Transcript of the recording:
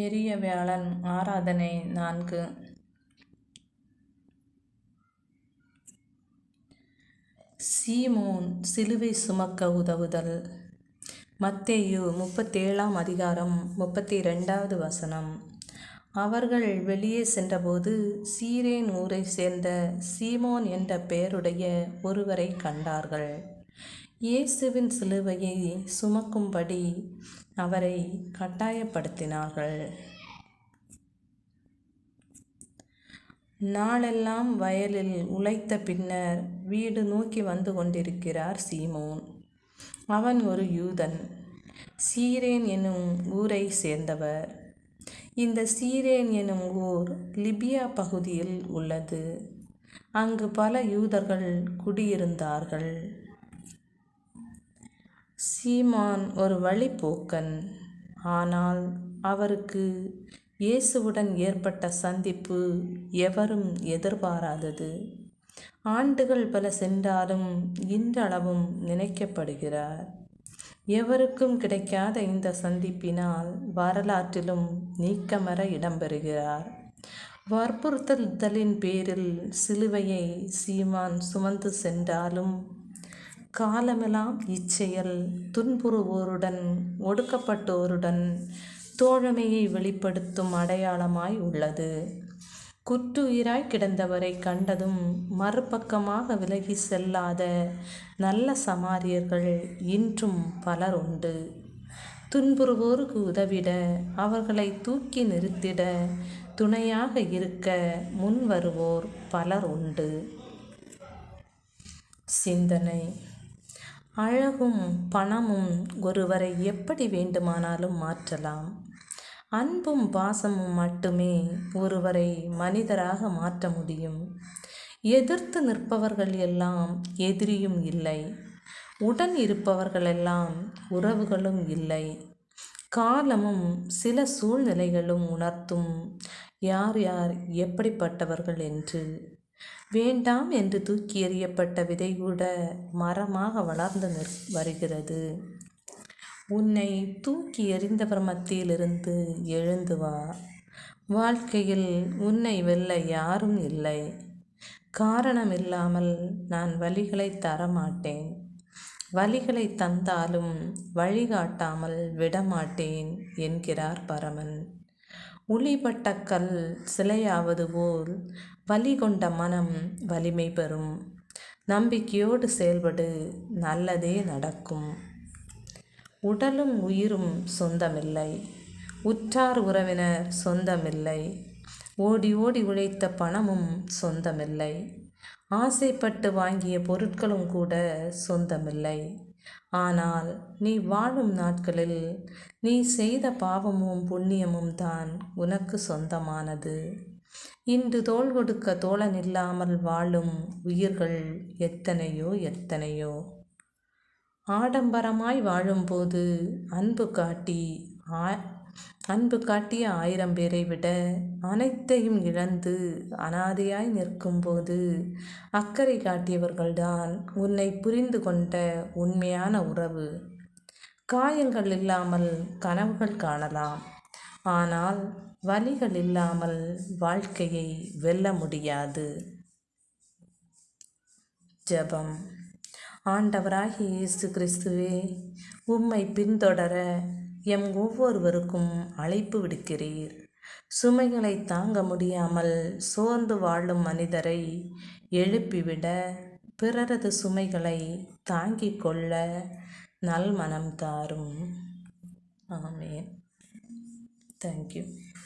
பெரிய வியாழன் ஆராதனை 4. சீமோன் சிலுவை சுமக்க உதவுதல். மத்தேயு 37 அதிகாரம் 32 வசனம். அவர்கள் வெளியே சென்றபோது சீரேன் ஊரை சேர்ந்த சீமோன் என்ற பெயருடைய ஒருவரை கண்டார்கள். இயேசுவின் சிலுவையை சுமக்கும்படி அவரை கட்டாயப்படுத்தினார்கள். நாளெல்லாம் வயலில் உழைத்த பின்னர் வீடு நோக்கி வந்து கொண்டிருக்கிறார் சீமோன். அவன் ஒரு யூதன், சீரேன் எனும் ஊரை சேர்ந்தவர். இந்த சீரேன் எனும் ஊர் லிபியா பகுதியில் உள்ளது. அங்கு பல யூதர்கள் குடியிருந்தார்கள். சீமோன் ஒரு வழிப்போக்கன். ஆனால் அவருக்கு இயேசுவுடன் ஏற்பட்ட சந்திப்பு எவரும் எதிர்பாராதது. ஆண்டுகள் பல சென்றாலும் இன்றளவும் நினைக்கப்படுகிறார். எவருக்கும் கிடைக்காத இந்த சந்திப்பினால் வரலாற்றிலும் நீக்கமற இடம்பெறுகிறார். வற்புறுத்தலின் பேரில் சிலுவையை சீமோன் சுமந்து சென்றாலும் காலமெல்லாம் இச்செயல் துன்புறுவோருடன் ஒடுக்கப்பட்டோருடன் தோழமையை வெளிப்படுத்தும் அடையாளமாய் உள்ளது. குற்றுயிராய் கிடந்தவரை கண்டதும் மறுபக்கமாக விலகி செல்லாத நல்ல சமாரியர்கள் இன்றும் பலர் உண்டு. துன்புறுவோருக்கு உதவிட, அவர்களை தூக்கி நிறுத்திட, துணையாக இருக்க முன்வருவோர் பலர் உண்டு. சிந்தனை. அழகும் பணமும் ஒருவரை எப்படி வேண்டுமானாலும் மாற்றலாம். அன்பும் பாசமும் மட்டுமே ஒருவரை மனிதராக மாற்ற முடியும். எதிர்த்து நிற்பவர்கள் எல்லாம் எதிரியும் இல்லை. உடன் இருப்பவர்களெல்லாம் உறவுகளும் இல்லை. காலமும் சில சூழ்நிலைகளும் உணர்த்தும் யார் யார் எப்படிப்பட்டவர்கள் என்று. வேண்டாம் என்று தூக்கி எறியப்பட்ட விதை கூட மரமாக வளர்ந்து வருகிறது. உன்னை தூக்கி எறிந்தவர் மத்தியிலிருந்து எழுந்து வா. வாழ்க்கையில் உன்னை வெல்ல யாரும் இல்லை. காரணம் இல்லாமல் நான் வழிகளை தரமாட்டேன். வழிகளை தந்தாலும் வழிகாட்டாமல் விடமாட்டேன் என்கிறார் பரமன். உளிபட்ட கல் சிலையாவது போல் வலி கொண்ட மனம் வலிமை பெறும். நம்பிக்கையோடு செயல்படு, நல்லதே நடக்கும். உடலும் உயிரும் சொந்தமில்லை. உற்றார் உறவினர் சொந்தமில்லை. ஓடி ஓடி உழைத்த பணமும் சொந்தமில்லை. ஆசைப்பட்டு வாங்கிய பொருட்களும் கூட சொந்தமில்லை. ஆனால் நீ வாழும் நாட்களில் நீ செய்த பாவமும் புண்ணியமும் தான் உனக்கு சொந்தமானது. இன்று தோள் கொடுக்க தோழன் இல்லாமல் வாழும் உயிர்கள் எத்தனையோ எத்தனையோ. ஆடம்பரமாய் வாழும்போது அன்பு காட்டிய 1000 பேரை விட அனைத்தையும் இழந்து அனாதையாய் நிற்கும்போது அக்கறை காட்டியவர்கள்தான் உன்னை புரிந்து கொண்ட உண்மையான உறவு. காயங்கள் இல்லாமல் கனவுகள் காணலாம். ஆனால் வலிகள் இல்லாமல் வாழ்க்கையை வெல்ல முடியாது. ஜெபம். ஆண்டவராகிய இயேசு கிறிஸ்துவே, உம்மை பின்தொடர எம் ஒவ்வொருவருக்கும் அழைப்பு விடுக்கிறீர். சுமைகளை தாங்க முடியாமல் சோர்ந்து வாழும் மனிதரை எழுப்பிவிட, பிறரது சுமைகளை தாங்கிக் கொள்ள நல்மனம் தாரும். ஆமென். தேங்க்யூ.